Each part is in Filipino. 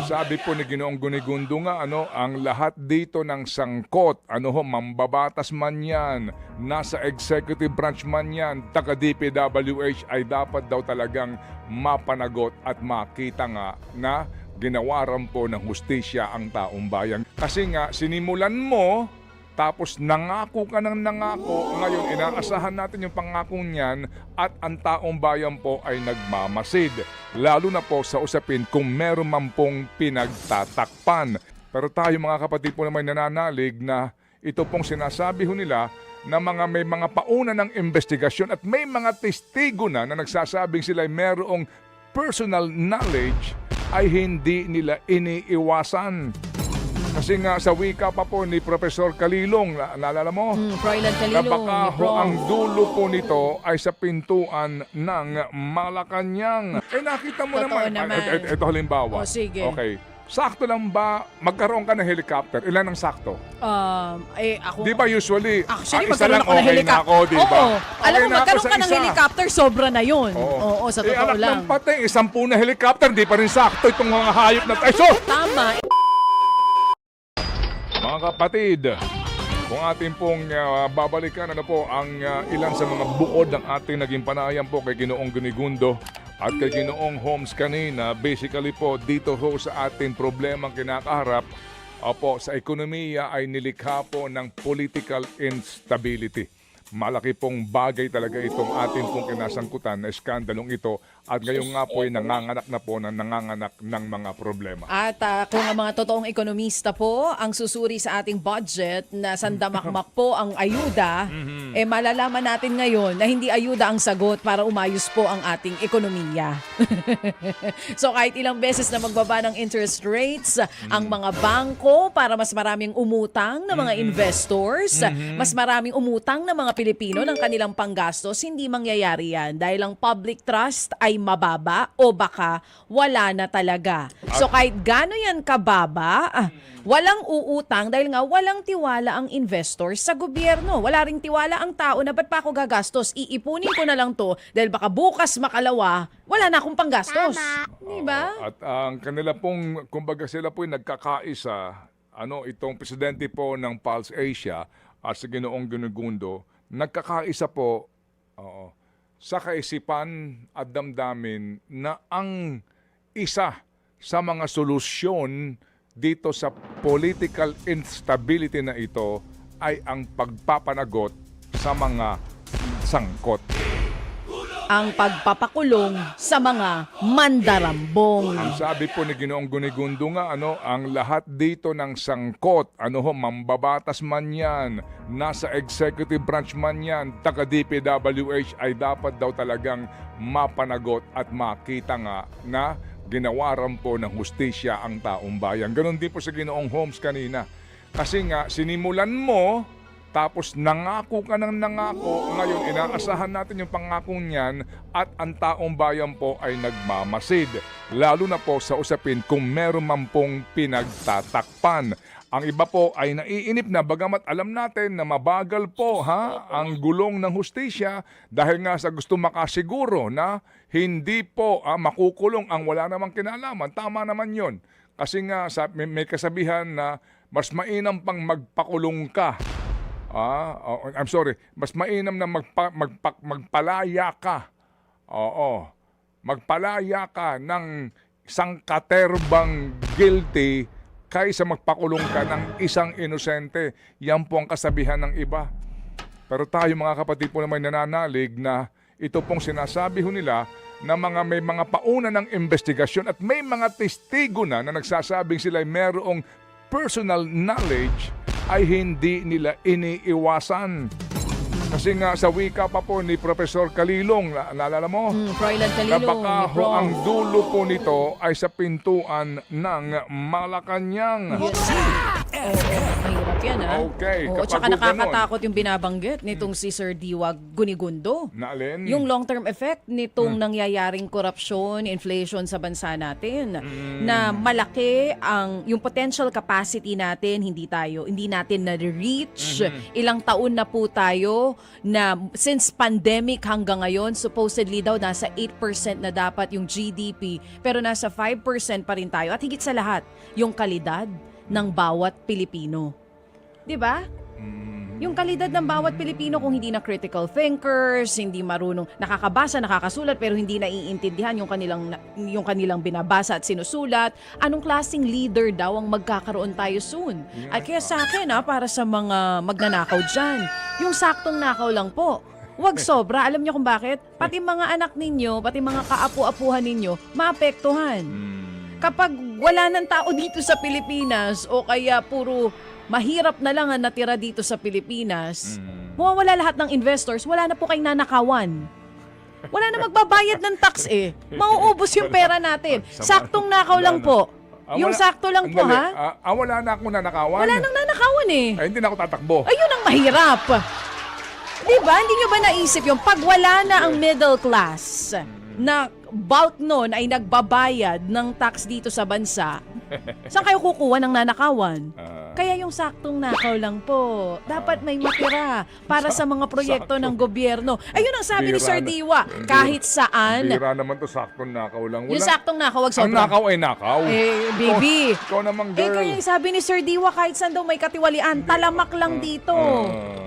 sabi po ni Ginoong Gunigundo nga, ang lahat dito ng sangkot, mambabatas man yan, nasa executive branch man yan, taga DPWH ay dapat daw talagang mapanagot at makita nga na ginawaran po ng hustisya ang taong bayan. Kasi nga, sinimulan mo, tapos nangako ka ng nangako, ngayon inaasahan natin yung pangakong niyan at ang taong bayan po ay nagmamasid. Lalo na po sa usapin kung meron man pong pinagtatakpan. Pero tayo mga kapatid po naman nananalig na ito pong sinasabi ho nila na may mga pauna ng investigasyon at may mga testigo na nagsasabing sila ay merong personal knowledge ay hindi nila iniiwasan. Kasi nga sa wika pa po ni Professor Calilong, naalala mo? Froilan Na Calilong. baka ho ang dulo po nito ay sa pintuan ng Malacanang. Nakita mo Totoo naman. naman. Ito halimbawa. O, sige. Okay. Sakto lang ba magkaroon ka ng helicopter? Ilan ang sakto? Ako... Di ba usually, Actually, isa magkaroon lang ako ng okay na helicopter. ako, di ba? Oo. Alam Okay mo, na ako magkaroon sa ka ng isa. helicopter, sobra na yun. Oo, sa totoo anak lang. ng patay, 10 na helicopter, di pa rin sakto itong mga hayop na tayo. So, Tama. mga kapatid, kung ating pong babalikan ang ilan sa mga bukod ng ating naging panayam po kay Ginoong Gunigundo at kay Ginoong Holmes kanina, basically po dito ho sa ating problemang kinakaharap sa ekonomiya ay nilikha po ng political instability. Malaki pong bagay talaga itong ating pong kinasangkutan na skandalong ito at ngayon nga po ay nanganganak ng mga problema. At kung ang mga totoong ekonomista po ang susuri sa ating budget na sandamakmak po ang ayuda, malalaman natin ngayon na hindi ayuda ang sagot para umayos po ang ating ekonomiya. So kahit ilang beses na magbaba ng interest rates ang mga bangko para mas maraming umutang ng mga investors, mas maraming umutang ng mga Pilipino ng kanilang panggastos, hindi mangyayari yan dahil ang public trust ay mababa o baka wala na talaga. So kahit gaano yan kababa, walang uutang dahil nga walang tiwala ang investors sa gobyerno. Wala ring tiwala ang tao na ba't pa ako gagastos? Iipunin ko na lang to dahil baka bukas makalawa, wala na akong panggastos. Diba? At ang kanila pong, kumbaga sila po ay nagkakaisa, itong presidente po ng Pulse Asia at sa Ginoong Gunigundo, nagkakaisa po sa kaisipan at damdamin na ang isa sa mga solusyon dito sa political instability na ito ay ang pagpapanagot sa mga sangkot. Ang pagpapakulong sa mga mandarambong. Ang sabi po ni Ginoong Gunigundo nga, ang lahat dito ng sangkot, mambabatas man yan, nasa executive branch man yan, taga DPWH ay dapat daw talagang mapanagot at makita nga na ginawaran po ng hustisya ang taong bayan. Ganon din po sa Ginoong Holmes kanina. Kasi nga, sinimulan mo, tapos nangako ka ng nangako, ngayon inaasahan natin yung pangakong niyan at ang taong bayan po ay nagmamasid. Lalo na po sa usapin kung meron man pong pinagtatakpan. Ang iba po ay naiinip na bagamat alam natin na mabagal po ang gulong ng hustisya dahil nga sa gusto makasiguro na hindi po makukulong ang wala namang kinalaman. Tama naman yon. Kasi nga may kasabihan na mas mainam pang magpakulong ka. I'm sorry, mas mainam na magpalaya ka. Magpalaya ka ng isang katerbang guilty kaysa magpakulong ka ng isang inosente. Yan po ang kasabihan ng iba. Pero tayo mga kapatid po naman nananalig na ito pong sinasabi ho nila na may mga pauna ng investigasyon at may mga testigo na nagsasabing sila ay merong personal knowledge ay hindi nila iniiwasan. Kasi nga sa wika pa po ni Professor Calilong, naalala mo? Froilan Na Calilong. baka ho ang dulo po nito ay sa pintuan ng Malacanang. Yes. Mahirap mahirap yan, ha? Okay, Oo, kapag tsaka ho nakakatakot yung binabanggit nitong si Sir Diwa Gunigundo. Na alin? Yung long-term effect nitong nangyayaring korupsyon, inflation sa bansa natin, na malaki yung potential capacity natin, hindi natin na-reach. Ilang taon na po tayo na since pandemic hanggang ngayon, supposedly daw nasa 8% na dapat yung GDP, pero nasa 5% pa rin tayo. At higit sa lahat, yung kalidad ng bawat Pilipino. 'Di ba? Yung kalidad ng bawat Pilipino kung hindi na critical thinkers, hindi marunong nakakabasa, nakakasulat pero hindi naiintindihan yung kanilang binabasa at sinusulat, anong klaseng leader daw ang magkakaroon tayo soon? Ay kaya sa akin para sa mga magnanakaw diyan, yung saktong nakaw lang po. Huwag sobra. Alam niyo kung bakit? Pati mga anak ninyo, pati mga kaapu-apuhan ninyo, maapektuhan. Kapag wala ng tao dito sa Pilipinas o kaya puro mahirap na lang ang natira dito sa Pilipinas, mawawala lahat ng investors, wala na po kayong nanakawan. Wala na magbabayad ng tax Mauubos yung pera natin. Saktong nakaw lang po. Yung sakto lang po, ha? Wala na akong nanakawan. Wala nang nanakawan Ay, hindi na ako tatakbo. Ayun ang mahirap. Diba? Hindi nyo ba naisip yung pag wala na ang middle class na bulk nun ay nagbabayad ng tax dito sa bansa, saan kayo kukuha ng nanakawan? Kaya yung saktong nakaw lang po. Dapat may matira para sa mga proyekto ng gobyerno. Ayun ang sabi ni Sir Diwa. Kahit saan. Bira naman to, saktong nakaw lang. Yung saktong nakaw, wag Ang sobrang. nakaw ay nakaw. Baby. Ikaw naman, girl. Kaya yung sabi ni Sir Diwa, kahit saan daw may katiwalian, talamak lang dito.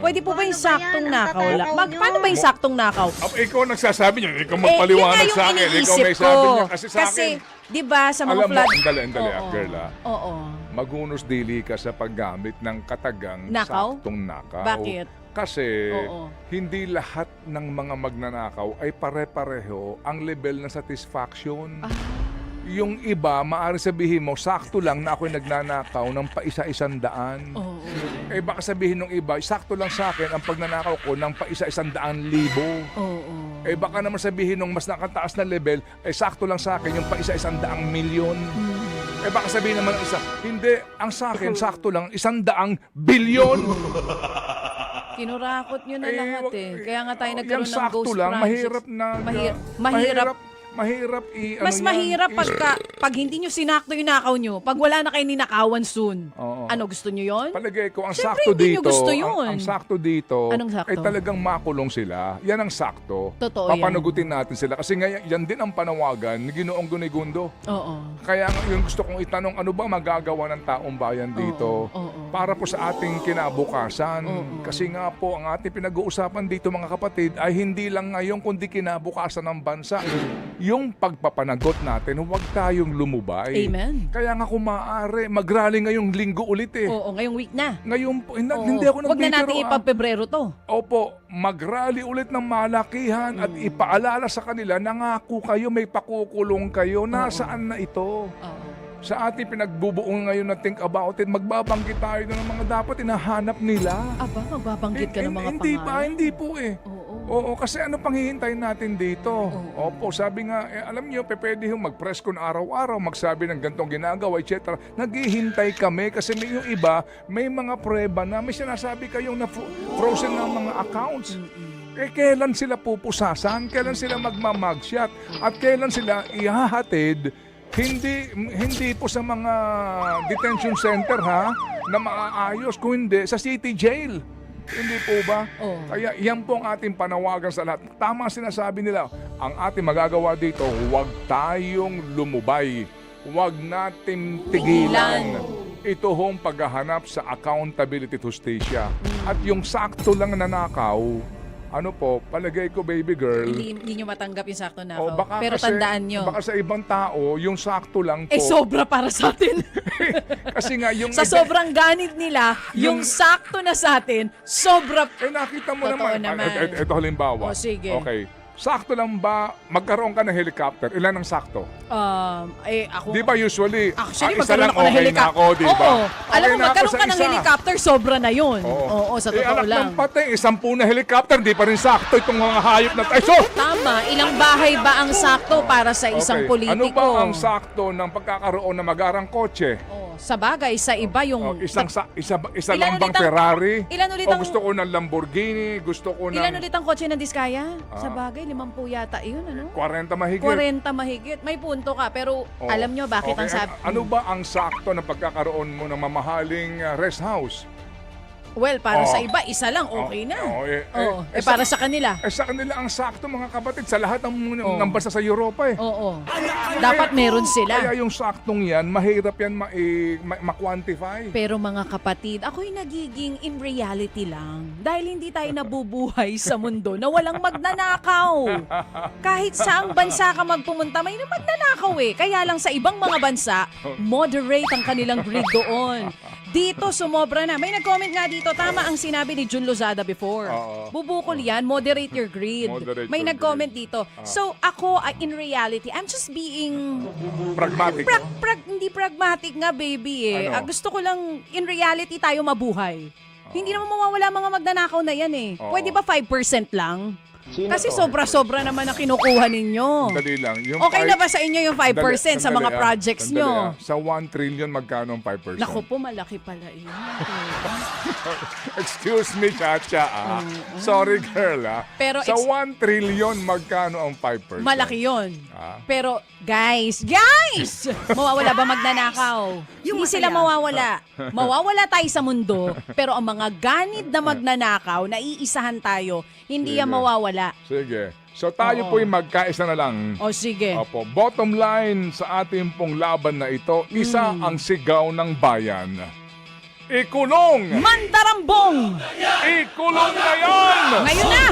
Pwede po ba yung saktong nakaw lang? Paano ba yung saktong nakaw? Ikaw nagsasabi niyo. Ikaw magpaliwanag sa akin. Ikaw may sabi niya. Kasi sa akin. Di ba sa mga Alam mo, flood... andali, girl Oo. Magunos dili ka sa paggamit ng katagang Nakaw? saktong nakaw. Bakit? Kasi Oo. hindi lahat ng mga magnanakaw ay pare-pareho ang level ng satisfaction. Yung iba, maaari sabihin mo, sakto lang na ako'y nagnanakaw ng paisa-isandaan. Oo. Baka sabihin ng iba, sakto lang sa akin ang pagnanakaw ko ng paisa-100,000. Oo. Baka naman sabihin nung mas nakataas na level, sakto lang sa akin yung paisa-100,000,000. Baka sabihin naman ng isa, hindi, ang sa akin, sakto lang, 100,000,000,000. Kinurakot nyo na lahat Kaya nga tayo nagkaroon ng sakto ghost lang, projects. mahirap na. Mahirap Mas mahirap pag hindi nyo sinakto yung nakaw nyo, pag wala na kayo ninakawan soon. Oo. Ano, gusto nyo yon? Palagay ko, ang Siyempre, sakto hindi nyo dito, gusto yun. ang sakto dito, Anong sakto? ay talagang makulong sila. Yan ang sakto. Totoo yan. Papanugutin natin sila. Kasi ngayon, yan din ang panawagan ni Ginoong Gunigundo. Oo. Kaya yung gusto kong itanong, ano ba magagawa ng taong bayan dito para po sa ating kinabukasan? Kasi nga po, ang ating pinag-uusapan dito mga kapatid ay hindi lang ngayon kundi kinabukasan ng bansa. Yung pagpapanagot natin, huwag tayong lumubay. Amen. Kaya nga kung maaari, mag-rally ngayong linggo ulit Oo, ngayong week na. Ngayon po, hindi ako Huwag na nagbibiro. natin ipag-Pebrero to. Opo, mag-rally ulit ng malakihan at ipaalala sa kanila, nangako kayo, may pakukulong kayo. Nasaan na ito? Sa ating pinagbubuong ngayon na think about it, magbabanggit tayo ng mga dapat hinahanap nila. Aba, magbabanggit ka ng mga pangalan? Hindi po Oo, kasi ano pang hihintayin natin dito? Opo, sabi nga, alam nyo, pwede yung mag-press con araw-araw, magsabi ng gantong ginagawa, etc. Naghihintay kami kasi may yung iba, may mga prueba na may sinasabi kayong na frozen ng mga accounts. Kailan sila pupusasan? Kailan sila magmamugshot? At kailan sila ihahatid? Hindi po sa mga detention center na maaayos, kung hindi sa city jail. Hindi po ba? Kaya yan po ang ating panawagan sa lahat. Tama sinasabi nila, ang ating magagawa dito, huwag tayong lumubay. Huwag natin tigilan. Ito hong paghahanap sa accountability to justisya. At yung sakto lang nanakaw, ano po, palagay ko, baby girl. Hindi nyo matanggap yung sakto nakaw. Baka Pero kasi, tandaan nyo. Baka sa ibang tao, yung sakto lang po. Sobra para sa atin. Kasi nga, yung... Sa sobrang ganit nila, yung sakto na sa atin, sobra... nakita mo Totoo naman. naman. Ito halimbawa. Sige. Okay. Sakto lang ba magkaroon ka ng helicopter? Ilan ang sakto? Ako... Di ba usually, Actually, isa magkaroon lang ako ng okay na helicopter. ako, di ba? Oo. Alam mo, Okay na ako magkaroon sa ka ng isa. helicopter, sobra na yun. Oo, sa totoo anak lang. ng patay, 10 na helicopter, di pa rin sakto itong mga hayop na tayo. Tama. Ilang bahay ba ang sakto para sa isang politiko? Ano ba ang sakto ng pagkakaroon ng magarang kotse? sa bagay, sa iba yung... Isa Ilan lang bang ulit ang- Ferrari? ilan ulit O ang- gusto ko ng Lamborghini? Gusto ko ng Ilan ulit ang kotse ng Diskaya? Sa bagay, 50 yata yun, ano? 40 mahigit? 40 mahigit. May punto ka, pero Oh. alam nyo bakit Okay, ang sabi... Ano ba ang sakto na pagkakaroon mo ng mamahaling rest house? Well, para Oh. sa iba, isa lang, okay na. Para sa kanila. Sa kanila ang sakto, mga kapatid, sa lahat ng Oh. bansa sa Europa eh. Oo. Dapat meron sila. Kaya yung saktong yan, mahirap yan ma-quantify. Pero mga kapatid, ako'y nagiging in reality lang. Dahil hindi tayo nabubuhay sa mundo na walang magnanakaw. Kahit saang bansa ka magpumunta, may magnanakaw eh. Kaya lang sa ibang mga bansa, moderate ang kanilang greed doon. Dito, sumobra na. May nag-comment nga dito, tama ang sinabi ni Jun Lozada before. Oo. Bubukol yan, moderate your greed. Moderate May your nag-comment dito. So, ako, in reality, I'm just being... Pragmatic. Hindi pragmatic nga, baby eh. Ano? Gusto ko lang, in reality, tayo mabuhay. Hindi naman mawawala mga magnanakaw na yan eh. Oo. Pwede ba 5% lang? Kasi sobra-sobra naman ang kinukuha ninyo. Dali lang. Yung Okay na ba sa inyo yung 5% sa mga projects nyo? Sa 1 trillion, magkano ang 5%? Naku po, malaki pala yun. Excuse me, Chacha. Sorry, girl. Pero sa 1 trillion, magkano ang 5%? Malaki yun. Ah. Pero, guys! Mawawala ba magnanakaw? Hindi sila mawawala. Mawawala tayo sa mundo, pero ang mga ganid na magnanakaw, naiisahan tayo, hindi yan Sige. mawawala. Sige. So tayo Oo. po'y magkaisa na lang. O sige. Opo. Bottom line sa ating pong laban na ito, isa ang sigaw ng bayan. Ikulong! Mandarambong! Ikulong na yan! Ngayon na!